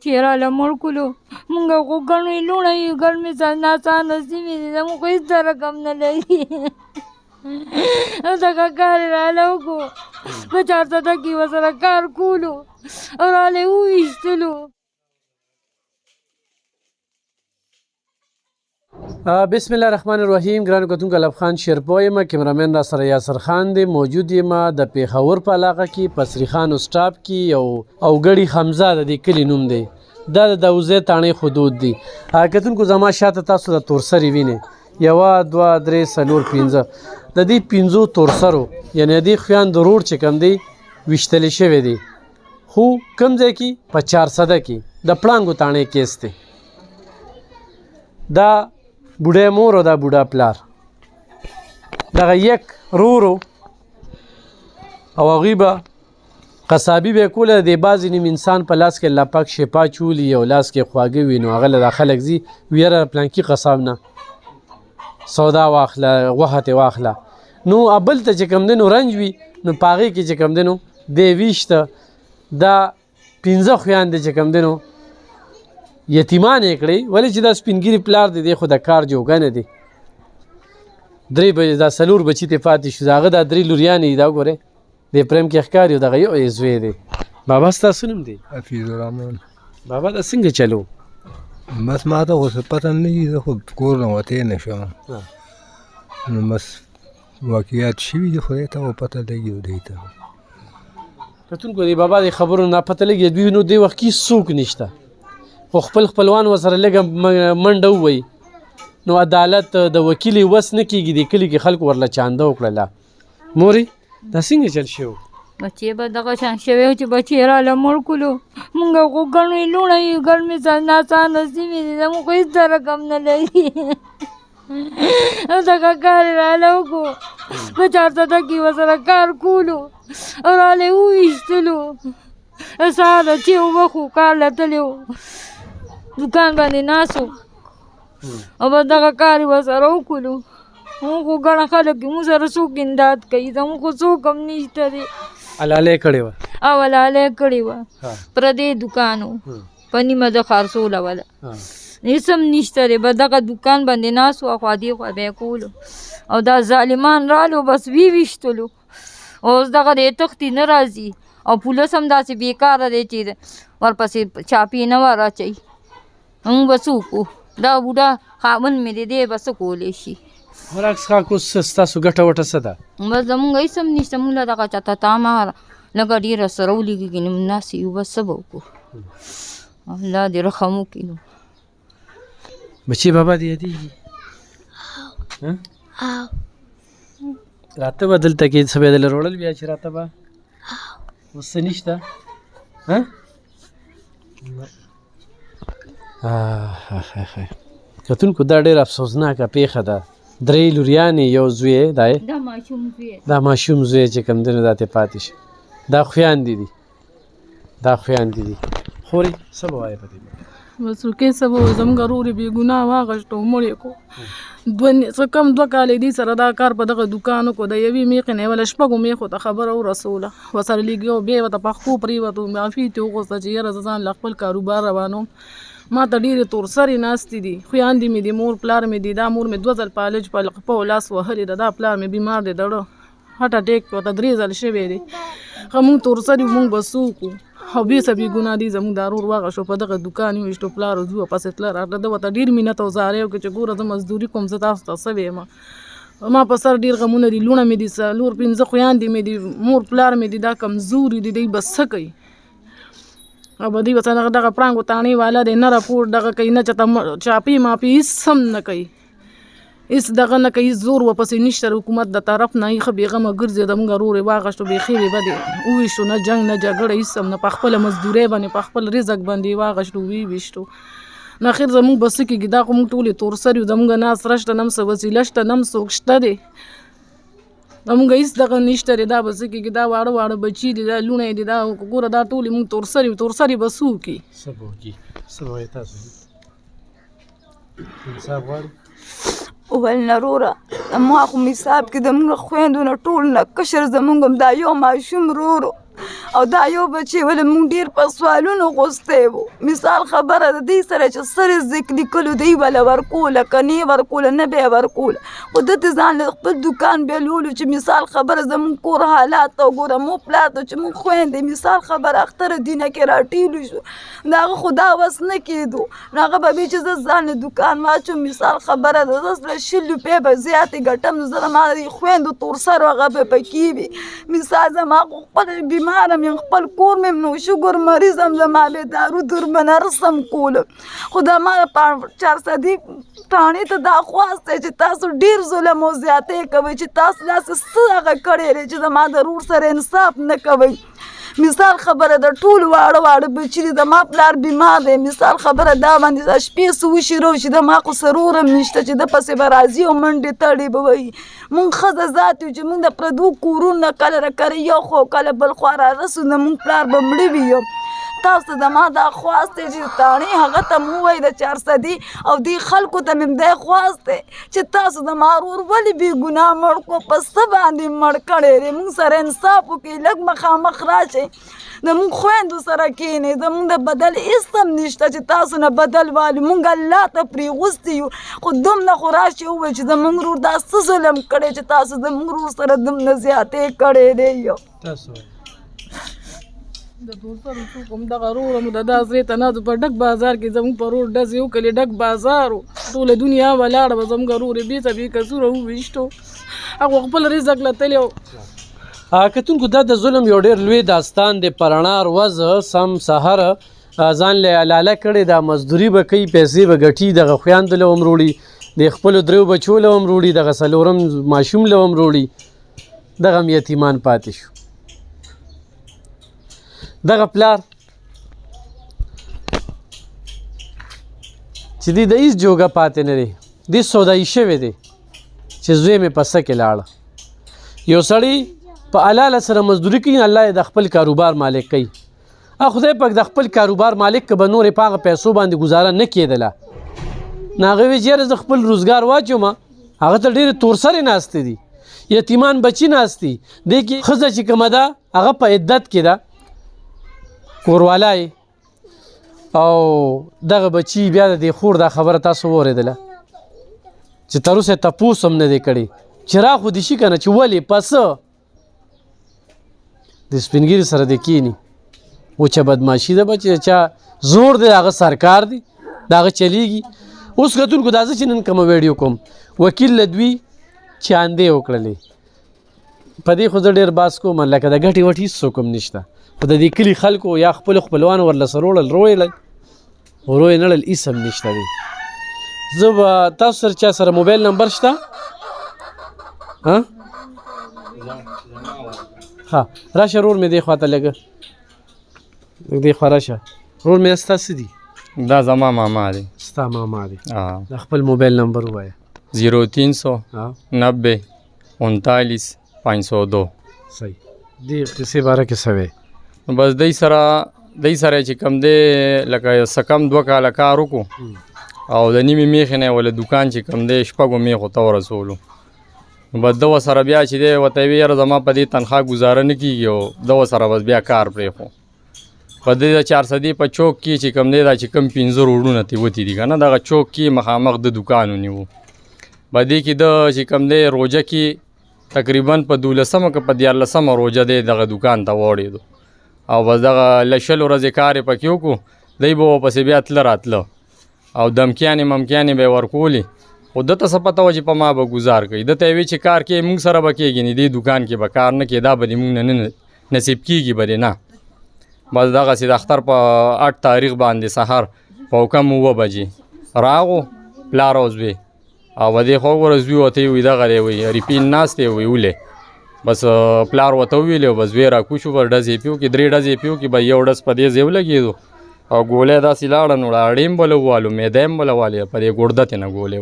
چې راله مړ کړلو مونږ خو ګڼې لوڼه یو ګڼ مې ناڅانه سیمې دي زموږ خو هېڅ رقم نه لري او دغه کار یې راله وکړو په 400 کې ورسره کار کولو او راله یې وویشتلو. بسم الله الرحمن الرحیم. ګرانو کتونکو الف خان شیرپو یم، کیمرامین را سره یاسر خان دی. موجود یم د پیښور په علاقه کې په سریخانو سټاپ کې او ګړی حمزه د دې کلي نوم دی. دا د دوزې تاڼې حدود دي. کتونکو زما شاته تاسو د تورسرې وینئ، 1 2 3 4 5 د دې 5 تورسرو یعنې د دې خویاندو روډ چې کوم دی ویشتلی شوی دی، خو کوم ځای کې په 400 کې د پړانګو تاڼې کیس دی. دا بوډۍ مور او دا بوډا پلار دغه یک رورو او هغوی به قصابي به یې کوله. د بعضې نیم انسان په لاس کې الله پاک شفا چولي او لاس کې خواږه وي، نو هغه له دا خلک ځي ویره پلانکي قصاب نه سودا واخله، غوښه ترې واخله. نو بل ته چې کوم دی نو رنج وي، نو په هغې کې چې کوم دی نو دی ویشته دا 15 خویندې چې کوم دی نو یتیمان یې کړی. ولې چې دا سپینګیري پلار دی دی خو د کار جوګه نه دی. 3 بجې دا 4 بچي ته پاتې شو، د هغه دا 3 لوریانې دي. دا وګورئ د پریم کې ښکاري او دغه یو یې زوی دی. بابا ستاسو نوم دی؟ حفیظ الرحمن. بابا دا څنګه چلو؟ بس ما ته خو څه پته نه لګي، زه خو کور نه وتی نه شم. نو بس واقعیات شوي دي، خدای ته خو پته لګي دی ته. کتونکو د بابا د خبرو نه پته لګي دوی نو دې وخت کې څوک نشته، خو خپل خپلوان ورسره لږه منډه ووایي نو عدالت د وکیلې وس نه کېږي. د کلي کې خلکو ورله چانده وکړله. مورې دا څنګه چل شوی؟ بچې به دغه شان شوی و چې بچې راله مړ کړلو مونږ خو ګڼې لوڼه یو ګڼ مې ناڅانه سیمې دي زموږ خو هېڅ رقم نه لري او دغه کار یې راله وکړو په 400 کې ورسره کار کولو او راله یې وویشتلو. سهار چې وبخو کار له تللی و دوکان باندې ناست و او بس دغه کار یې ورسره وکړلو. مونږ خو ګڼه خلک یو، مونږ سره څوک امداد کوي؟ زموږ خو څوک هم نشته دی. حلالۍ کړې وه؟ او حلالۍ کړې وه، پردی دوکان و په نیمه د خرڅوله وله، هېڅ هم نشته دی. بس دغه دوکان باندې ناست و، خوا دې خوا به یې کولو او دا ظالمان رالو بس ویشتلو. اوس دغه دی تښتې نه راځي او پولیس هم داسې بېکاره دی چې ورپسې چاپې نه ور اچوي. مونږ به څه وکړو؟ دا بوډا خاوند مې دی، دی به څه کولی شي؟ خوراک څښاک اوس ستاسو ګټه وټه څه ده؟ بس زمونږ هېڅ هم نشته، مونږ له دغه چاته تامه لږه ډېره سره ولګېږي نو ناست یو، بس څه به وکړو؟ الله دې رحم وکړي. نو بچې بابا دې یادېږي؟ راته به دلته کې څه به یې دله روړل بیا چې راته به اوس څه نشته؟ کتونکو دا ډېر افسوسناکه پیښه ده. 3 لوریانې یو زوی یې دا دا ماشوم زوی چې کوم دی نو دا ترې پاتې شي. دا خویندې دي، دا خویندې دي. خورې څه به وایې په دې باندې؟ بس رکې څه به وایو، زموږ ورور یې بېګناه واغېسته او مړ یې کړو. څه کم 2 کاله دې سره دا کار په دغه دوکان وکړو. د یوې میښې نه یې وله 6 میښو ته خبره ورسوله، ورسره لګیا و، بیا یې ورته پښتو پرېوتو، معافي ترې وغوښته چې یاره زه ځان له خپل کاروبار روانوم. ما ته ډېرې تورسرې ناستې دي، خویندې مې دي، مور پلار مې دي. دا مور مې 2 ځل پالج په لقپه لاس وهلې ده، دا پلار مې بیمار دی، دړه هټ اټیک ورته 3 ځل شوی دی. ښه مونږ تورسرې مونږ به څه وکړو؟ او بې څه بېګناه دي. زموږ دا رور واغه شو په دغه دوکان یې ویشتو، پلار او زوی پسې تله راغله. ده ورته ډېر مینت او زاری وکړه چې ګوره زه مزدوري کوم، زه تاسو ته څه ویم. ما په سر ډېر غمونه دي، لوڼه مې دي 4 5 خویندې مې دي، مور پلار مې دي، دا کمزوري دي، دی بس څه کوي؟ او به دوی ورسره دغه پړانګو تاڼې والا دی، نه راپور دغه کوي، نه چاته چاپې ماپې هېڅ هم نه کوي، هېڅ دغه نه کوي، زور ورپسې نشته حکومت د طرف نه. ښه بېغمه ګرځي. زموږ ورور یې واغېستو، بیخي بې بد یې وویشتو، نه جنګ نه جګړه هېڅ هم نه، په خپله مزدورۍ باندې په خپل رزق باندې یې واغېستو ویشتو. نو اخر زموږ به څه کېږي؟ دا خو موږ ټولې تورسر یو، زموږ نه اسره شته، نه هم څه وسیله شته، نه هم څوک شته دی، زموږ هېڅ دغه نشته دی. دا به څه کېږي؟ دا واړه واړه بچي دي، دا لوڼه یې دي، دا ګوره دا ټولې موږ تورسر یو. تورسر یې به څه وکړي؟ څه به وکړي؟ څه به وایې تاسو؟ انصاف غواړي؟ وویل نه وروره، زما خو حساب کې زموږ خویندو نه ټول نه کشر زموږ هم دا یو ماشوم ورور و، او دا یو بچی ولې مونږ ډېر په سوالونو غوستی وو. مثال خبره د دې سره چې سر رزق لیکلو دی وله ورکوله که نه ورکوله نه به یې ورکوله خو ده ته ځان له خپل دوکان بیلولو چې مثال خبره زمونږ کور حالات ته وګوره مو پلار ته چې مونږ خویندې مثال خبره اختره دینه کې راټیلو شو د هغه خو دا وس نه کېدو نو هغه به وي چې زه ځان له دوکان واچوم مثال خبره ده زه له 100 روپۍ به زیاتې ګټم نو زه زما د خویندو تور سر هغه به پکې وي مثال زما خو خپل بیمارم یم خپل کور مې نو شګر مریضم زما به دارو دور به نه رسم کوله خو دا ما 400 ټاڼې ته دا خواست دی چې تاسو ډېر ظلم او زیاتې کوئ چې تاسو داسې څه هغه کړی دی چې زما د ورور سره انصاف نه کوئ مثال خبره د ټول واړه بچي دي زما پلار بیمار دی مثال خبره دا باندې شپې څه وشي روشي زما خو سرور هم نشته چې د پسې به راځي او منډې تړې به وهي مونږ ښځه ذات یو چې مونږ د پردو کورونه کله راکره یو خو کله بل خوا رارسو نه مونږ پلار به مړه وي یو تاسو زما دا خواست دی چې تاڼې هغه ته مو ووایي د 400 او دې خلکو ته مې دی خواست دی چې تاسو زما ورور ولې بې ګناه مړ کړو په څه باندې مړ کړی دی مونږ سره انصاف وکړئ لږ مخامخ راشئ زمونږ خویندو سره کښېنئ زمونږ د بدل هېڅ هم نشته چې تاسو نه بدل والو مونږ الله ته پرېغوستي یو خو دومره خو راشئ ووایئ چې زمونږ ورور دا څه ظلم کړی چې تاسو زمونږ ورور سره دومره زیاتې کړی دی یو د دوستانو څوک هم دغه رور مو د دا زړې ته نازو په ډک بازار کې زموږ په رور ډزې وکړې ډک بازار و ټوله دنیا ولاړه به زموږ رور یې بېڅه بې کسوره وویشتو هغه خپل رزق له تللی و کتونکو دا د ظلم یو ډېر لوی داستان دی پرانا ورځ سم سهار ځان له لاله کړې دا مزدوري به کوي پیسې به ګټي دغه خویندو له هم وروړي د خپلو دریو بچو له هم وروړي دغه څلورم ماشوم له هم وروړي دغه هم یتیمان پاتې شو دغه پلار چې دی د هېڅ جوګه پاتې نه دی دی سودایي شوی دی چې زوی مې په څه کې لاړه یو سړی په حلاله سره مزدوري کوي الله یې د خپل کاروبار مالک کوي خدای پاک د خپل کاروبار مالک که به نورې په هغه پیسو باندې ګزاره نه کېدله نو هغه وایي چې یاره زه خپل روزګار واچوم هغه ته ډېرې تورسرې ناستې دي یتیمان بچي ناست دي دې کې ښځه چې کومه ده هغه په عدت کې ده کوروالی او دغه بچي بیا د دې خور دا خبره تاسو واورېدله چې تر اوسه تپوس هم نه دی کړی چې را خو دې شي که نه چې ولې په څه د سپین ږیري سره دې کښېني وچه بدماشي ده به چې چا زور دی د هغه سرکار دی د هغه چلیږي اوس کتونکو دا زه چې نن کومه ویډیو کوم وکیل له دوی چاندې وکړلې په دې خو زه ډېر باس کوم لکه د ګټې وټې هېڅ څوک هم نشته خو د دې کلي خلکو یا خپلو خپلوانو ورلسه روړل رویلی روی نړل هېڅ هم نشته دی زه به تاسو سره چا سره موبایل نمبر شته ها راشه رور مې دې خواته لږه دې خوا راشه رور مې ستا څه دي دا زما ماما دی ستا ماما دی د خپل موبایل نمبر ووایه 0390 39 502 صحیح دې قصې باره کې څه وی بس دی سره چې کوم دی لکه څه کم 2 کاله کار وکړو او د نیمې میخې نه یې ولې دوکان چې کوم دی 6 میخو ته ورسولو بس ده ورسره بیا چې دی ورته یې ویې یاره زما په دې تنخوا ګزاره نه کېږي او ده ورسره بس بیا کار پرېښو په دې د 400 په چوک کې چې کوم دی دا چې کوم 15 روډونه ترې وتې دي که نه دغه چوک کې مخامخ د دوکان ونیو په دې کې ده چې کوم دی روژه کې تقریبا په 12مه که په 14مه روژه دی دغه دوکان ته واوړېدو او بس دغه له 20 ورځې کار یې پکې وکړو دی به ورپسې بیا تله راتله او دمکیانې ممکیانې به یې ورکولې خو ده ته څه پته وه چې په ما به ګزار کوي ده ته یې وی چې کار کې موږ سره به کېږي نه دې دوکان کې به کار نه کېږي دا به دې موږ نه نصیب کېږي به دې نه بس دغسې د اختر په 8 تاریخ باندې سهار په کم 9 بجې راغو پلار او زوی او په دې خوا وګوره زوی ورته وی دغه دی وی ریپین ناست دی وی ولې بس پلار ورته وویلې او بس زوی راکوشو پر ډزې پیو کې 3 ډزې پیو کې به یو ډز په دې ځای ولګېدو او ګولۍ داسې لاړه نو اړې هم بله ووالو معده هم بله والې په دې ګردت یې نه ګولۍ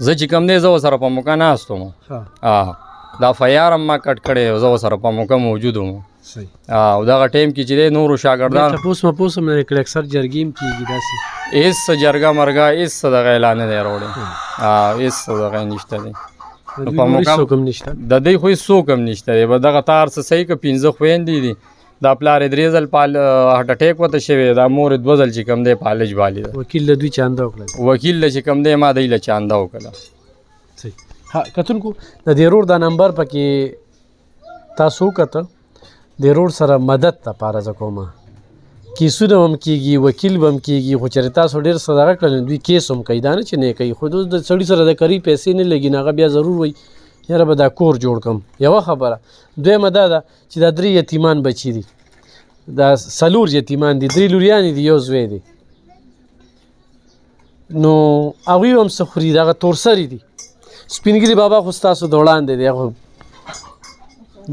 زه چې کوم دی زه ورسره په موقع ناست وم دا فیار هم ما کټ کړی زه ورسره په موقع موجود وم او دغه ټایم کې چې دی نورو شاګردان تپوس مپوس هم لري کړی اکثر جرګې هم کېږي داسې هېڅ جرګه مرګه هېڅ دغه اعلان نه دی راوړی هېڅ دغه نشته دی نو په موقع څوک هم نشته د دوی خو څوک هم نشته دی. به دغه تار څه صحیح که 15 خویندې دي. دا پلار یې 3 ځل هارټ اټیک ورته شوی، دا مور یې 2 ځل چې کوم دی فالج بالی ده. وکیل له دوی چانده وکړه، وکیل له چې کوم دی ما دی له چانده وکړه. صحیح. ها کتونکو د دې روډ دا نمبر پکې تاسو وکته، د روډ سره مدد لپاره زه کومه کیسونه هم کېږي، وکیل به هم کېږي، خو چېرې تاسو ډېر څه دغه کړل دوی کیس هم کوي، دا نه چې نه کوي. خو د سړي سره د کري پیسې نه لګي نو هغه بیا ضرور وایي یاره به دا کور جوړ کړم. یوه خبره. دویمه دا ده چې دا 3 یتیمان بچي دي، دا 4 یتیمان دي، 3 لوریانې دي، 1 زوی دی. نو هغوی هم څه خوري، دغه تورسري دي. سپینګیري بابا خو ستاسو د وړاندې دی، خو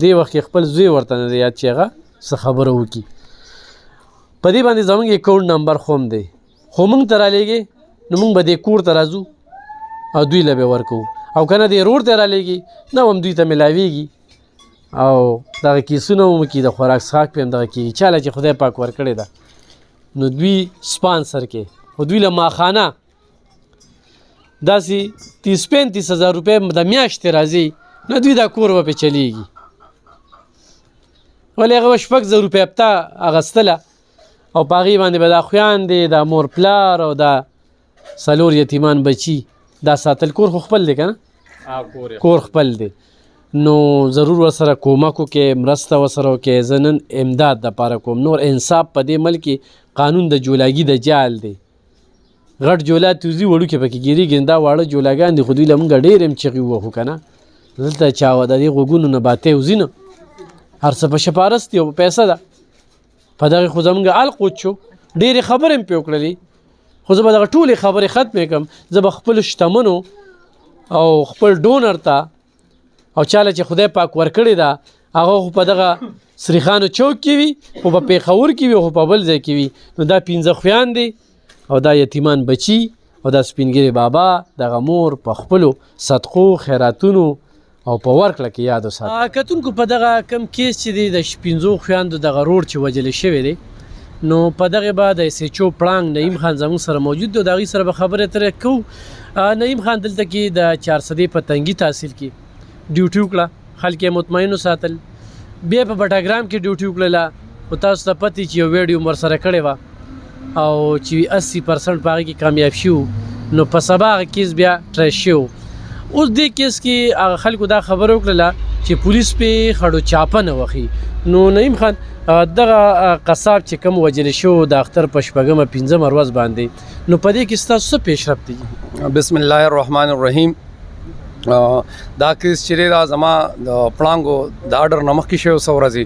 دې وخت کې خپل زوی ورته نه دی یاد چې هغه څه خبره وکړي. په دې باندې زموږ اکاونټ نمبر خو هم دی، خو موږ ته رالیږي نو موږ به دې کور ته راځو او دوی له به ورکوو، او که نه دې روډ ته رالیږي نو هم دوی ته میلاویږي او دغه کیسونه هم وکړي، د خوراک څښاک پې هم دغه کېږي. چاله چې خدای پاک ورکړې ده نو دوی سپانسر کې، خو دوی له ماخانه داسې 30-35 هزار روپۍ د میاشتې راځي نو دوی دا کور به پې چلیږي. ولې هغه به 6,000 روپۍ هفته اخیستله او په هغې باندې به دا خویندې، دا مور پلار او دا 4 یتیمان بچي دا ساتل. کور خو خپل دی که نه؟ کور خپل دی. نو ضرور ورسره کومک وکړئ، مرسته ورسره وکړئ. زه نن امداد دپاره کوم، نور انصاف په دې ملک کې قانون د جولاګي د جال دی. غټ جولا توزي وړوکې پکې ګیرېږي، دا واړه جولاګان دي، خو دوی له موږ ډېر هم چغې ووهو که نه. دلته چا د دې غوږونو نه باتې وځي نه، هر څه په شپارست دي او په پیسه ده. په دغې خو زموږ حال قوت شو، ډېرې خبرې مې پرې وکړلې، خو زه به دغه ټولې خبرې ختمې کړم. زه به خپلو شتمنو او خپل ډونر ته او چاله چې خدای پاک ورکړې ده هغه خو په دغه سریخانو چوک کې وي، خو په پېښور کې وي، خو په بل ځای کې وي. نو دا 15 خویندې او دا یتیمان بچي او دا سپینګیري بابا دغه مور په خپلو صدقو خیراتونو او په ورکړه کې یاد وساتئ. کتونکو په دغه کم کیس چې دی د 15 خویندو دغه روډ چې وجلې شوی دی، نو په دغې به د SHO پړانګ نعیم خان زموږ سره موجود دی، د هغوی سره به خبرې اترې کوو. نعیم خان دلته کې د 400 په تنګي تحصیل کې ډیوټي وکړه، خلک یې مطمئن وساتل. بیا په بټاګرام کې ډیوټي وکړله، خو تاسو ته پته چې یو ویډیو مر سره کړې وه او چې 80% په هغې کې کامیاب شو، نو په سبا هغه کیس بیا ټریس شو. اوس دې کیس کې هغه خلکو دا خبره وکړله چې پولیس پې خړو چاپه نه وخي. نو نعیم خان دغه قصاب چې کوم وجل شو د اختر په 15 ورځ باندې، نو په دې کې ستاسو څه پیشرفت دي؟ بسم الله الرحمن الرحیم. دا کیس چې دا زما د پړانګو د آرډر نه مخکې شوی څو ورځې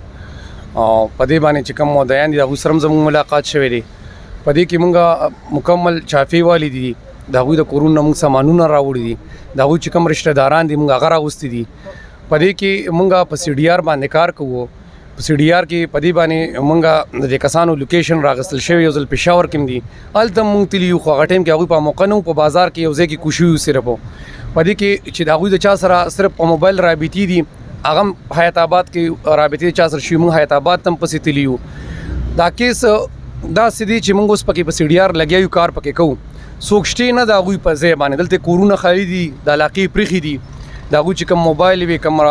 او په دې باندې چې کوم مدعیان دي د هغوی سره هم زموږ ملاقات شوی دی. په دې کې مونږ مکمل چافي والی دي، د هغوی د کورونو نه مونږ سامانونه راوړي دي، د هغوی چې کوم رشته داران دي مونږ هغه راوستي دي. په دې کې مونږ په CDR باندې کار کوو. په CDR کې په دې باندې مونږ د دې کسانو لوکیشن راغستل شوی، یو ځل پېښور کې دي، هلته مونږ تللي یو، خو هغه ټایم کې هغوی په موقع نه وو، په بازار کې یو ځای کې کوشي وو صرف. په دې کې چې د هغوی د چا سره صرف په موبایل رابطې دي، هغه هم حیات آباد کې رابطې چا سره شوي، مونږ حیات آباد ته هم پسې تللي یو. دا کیس داسې دی چې موږ اوس پکې په CDR لګیا یو، کار پکې کوو. څوک شته نه د هغوی په ځای باندې، دلته کورونه خالي دي، د علاقې پرېښي دي، د هغوی چې کوم موبایل وي، کوم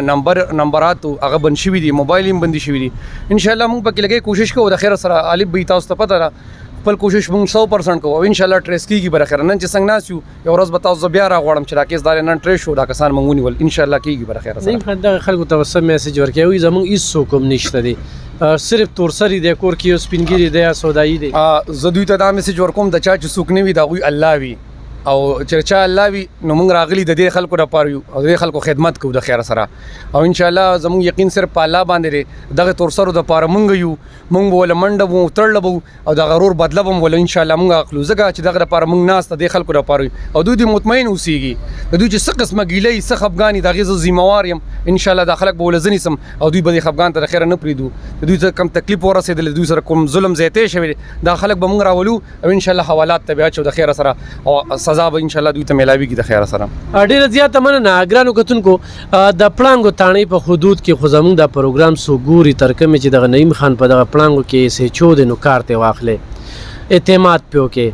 نمبرات هغه بند شوي دي، موبایل هم بندي شوي دي. انشاءالله موږ پکې لګیا کوشش کوو، د خیر سره غالب به تاسو ته پته ده، خپل کوشش موږ 100% کوو او انشاءالله ټریس کېږي به خیر. نن چې څنګه ناست یو، یو ورځ به تاسو بیا راغواړم چې دا کیس دا نن ټریس شو، دا کسان موږ ونیول، انشاءالله کېږي به خیر سره. نعیم خان دغه خلکو ته څه میسج ورکوي؟ زموږ هېڅ څوک هم نشته دی، صرف تورسري دی کور کې، یو سپینګیري دی یا سودایي دی. زه دوی ته دا میسج ورکوم د چا چې څوک نه وي د هغوی الله وي، او چې چا الله وي نو موږ راغلي د دې خلکو لپاره یو او د دې خلکو خدمت کوو د خیر سره. او انشاءالله زموږ یقین صرف په الله باندې دی. دغه تورسرو دپاره موږ یو، موږ به وله منډه وو، تړله به او دغه رور بدله به وله انشاءالله موږ اخلو، ځکه چې دغه دپاره موږ ناست د دې خلکو دپاره یو او دوی دې مطمئن اوسېږي. د دوی چې څه قسمه ګیلې، څه خفګان دي، د هغې زه ذمهوار یم. انشاءالله دا خلک به وله زه نیسم او دوی به دې خفګان ته د خیره نه پرېږدو. د دوی ته کوم تکلیف ورسېدلی، دوی سره کوم ظلم زیاتی شوی دی، دا خلک به موږ راولو او انشاءالله حوالات ته به اچو د خیره سره، او سزا به انشاءالله دوی ته میلاویږي د خیره سره. ډېره زیاته مننه ګرانو کتونکو. د پړانګو تاڼۍ په حدود کې خو زموږ دا پروګرام څوک ګوري، تر کومې چې دغه نعیم خان په دغه پړانګو کې SHO دی، نو کار ته واخلې، اعتماد پې وکړې،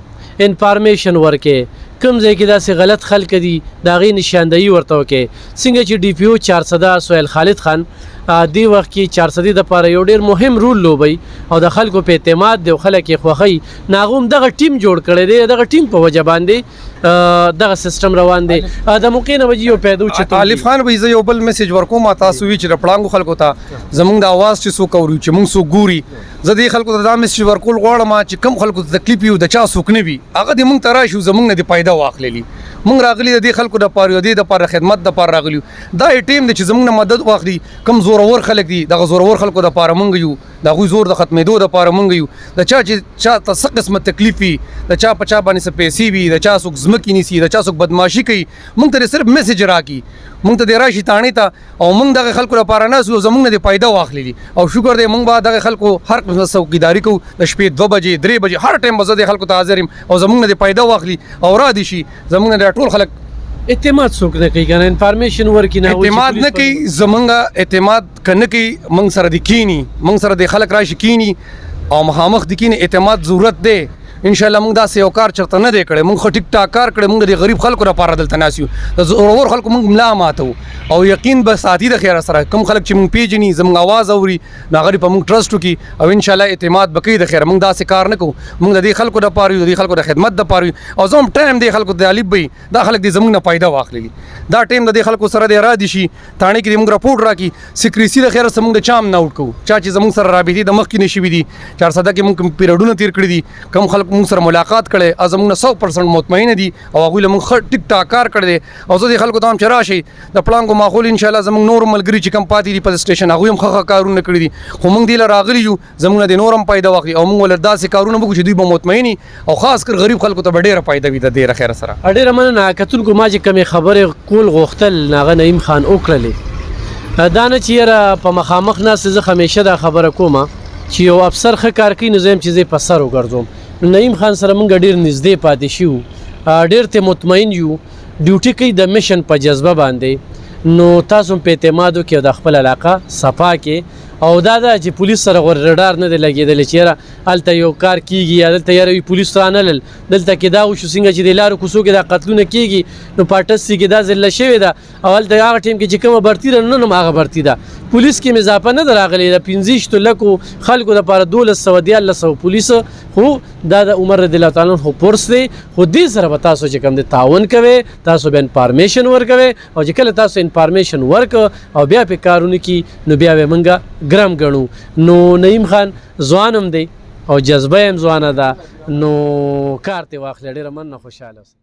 انفارمیشن ورکې، کوم ځای کې داسې غلط خلک دي د هغې نشاندهي ورته وکړئ څنګه چې ډي پي او 400 سهیل خالد خان دې وخت کې 400 دپاره یو ډېر مهم رول لوبوي او د خلکو په اعتماد دی او خلک یې خوښوي نو هغه هم دغه ټیم جوړ کړی دی دغه ټیم په وجه باندې دغه سیستم روان دی د موقع نه به یو پیدا چې عالف خان به زه یو بل میسج ورکوم تاسو وی چې د پړانګو خلکو ته زمونږ د اواز چې څوک اوري چې موږ څوک ګوري زه دې خلکو ته دا میسج ورکول غواړم چې کم خلکو ته تکلیف وي د چا څوک نه وي هغه دې موږ ته راشي زمونږ نه دې پیدا واخلي موږ راغلي د دې خلکو د پاره دې د پاره خدمت د پاره راغلي دا ټیم دی چې زمونږ نه مدد واخلي کم زورور خلک دي دغه زورور خلکو د پاره موږ یو د هغوی زور د ختمېدو د پاره موږ یو د چا چې چا ته څه قسمه تکلیف وي د چا په چا باندې څه پیسې وي د چا څوک ځمکې نیسي د چا څوک بدماشي کوي موږ ته صرف میسج راکړي موږ ته دې راشي تاڼې ته او موږ دغه خلکو لپاره ناست یو زموږ نه دې پیدا واخلي او شکر دی موږ به دغه خلکو هر قسمه څوکیداري کوو د شپې 2 بجې 3 بجې هر ټایم به زه دې خلکو ته حاضر یم او زموږ نه دې پیدا واخلي او را دي شي زموږ نه ټول خلک اعتماد څوک نه کوي کنه انفارمیشن ورکړي نه اعتماد نه کوي زمونږ اعتماد کنه کوي موږ سره د کینی موږ سره د خلک راشي کینی او مخامخ د کینی اعتماد ضرورت دی ان شاء الله موږ دا یو کار چرته نه دی کړی موږ خو ټیک ټاک کار کړی موږ د غریب خلکو لپاره دلته ناست یو د زورور خلکو موږ ملا ماتو او یقین به ساتي د خیر سره کوم خلک چې موږ پیژني زموږ اواز اوري نو هغه په موږ ټرسټ وکړي او ان شاء الله اعتماد به کوي د خیر موږ داسې کار نه کوو موږ د دې خلکو لپاره یو د دې خلکو د خدمت لپاره او زه هم ټایم د خلکو د الف وي دا خلک د زموږ نه پیدا واخلي دا ټایم د دې خلکو سره د را دي شي تاڼې کې موږ راپورټ راکړي سکریسي د خیر سره موږ د چام نه اوټ کوو چا چې زموږ سره رابطې د مخکې نشي دي 400 کې موږ پیریډونه تیر کړی دي کم خلک موږ سره ملاقات کړي ازمونه 100% مطمئن دي او هغه له موږ ټیک ټاک کار کړی او زه د خلکو ته هم چې راشي د پړانګو ماحول ان شاء الله زموږ نور ملګري چې کم پاتې دي په سټیشن هغه هم ښه کارونه کړی دي خو موږ دی له راغلي یو زموږ د نورم پیدا واخلي او موږ ول داسې کارونه وکړو چې دوی به مطمئني او خاص کر غریب خلکو ته ډیره پیدا وي د ډیره خیر سره ډیره مننه کتونکو ما چې کومې خبرې کول غوښتل هغه نعیم خان وکړلې دا نه چې یاره په مخامخ ناست زه همیشه دا خبره کومه چې یو افسر ښه کار کوي نو زه هم چې زه په سر وګرځوم نعیم خان سره موږ ډېر نږدې پاتې شو ډېر ته مطمئن یو ډیوټي کوي د میشن په جذبه باندې نو تاسو په اعتماد وکړئ د خپل علاقه صفا کې او دا چې پولیس سره غوړ رډار نه دی لګېدلی چې یاره هلته یو کار کېږي یا دلته یاره پولیس رانلل دلته کې دا وشو څنګه چې د لارو کوڅو کې دا قتلونه کېږي نو پاټسي کې دا ځله شوې ده او هلته هغه ټیم کې چې کومه برتي ده نن هم هغه برتي ده پولیس کې مې اضافه نه ده راغلې د 15 لکو خلکو دپاره 1200 پولیس خو دا د عمر رضی الله تعالی عنه پورس دی خو دې سره به تاسو چې کوم دی تعاون کوئ تاسو به انفارمیشن ورکوئ او چې کله تاسو انفارمیشن ورکو او بیا پې کارونه کې نو بیا به موږ ګرم ګڼو نو نعیم خان ځوان هم دی او جذبه هم ځوانه ده نو کار ترې واخلې ډېره مننه خوشحاله اوسه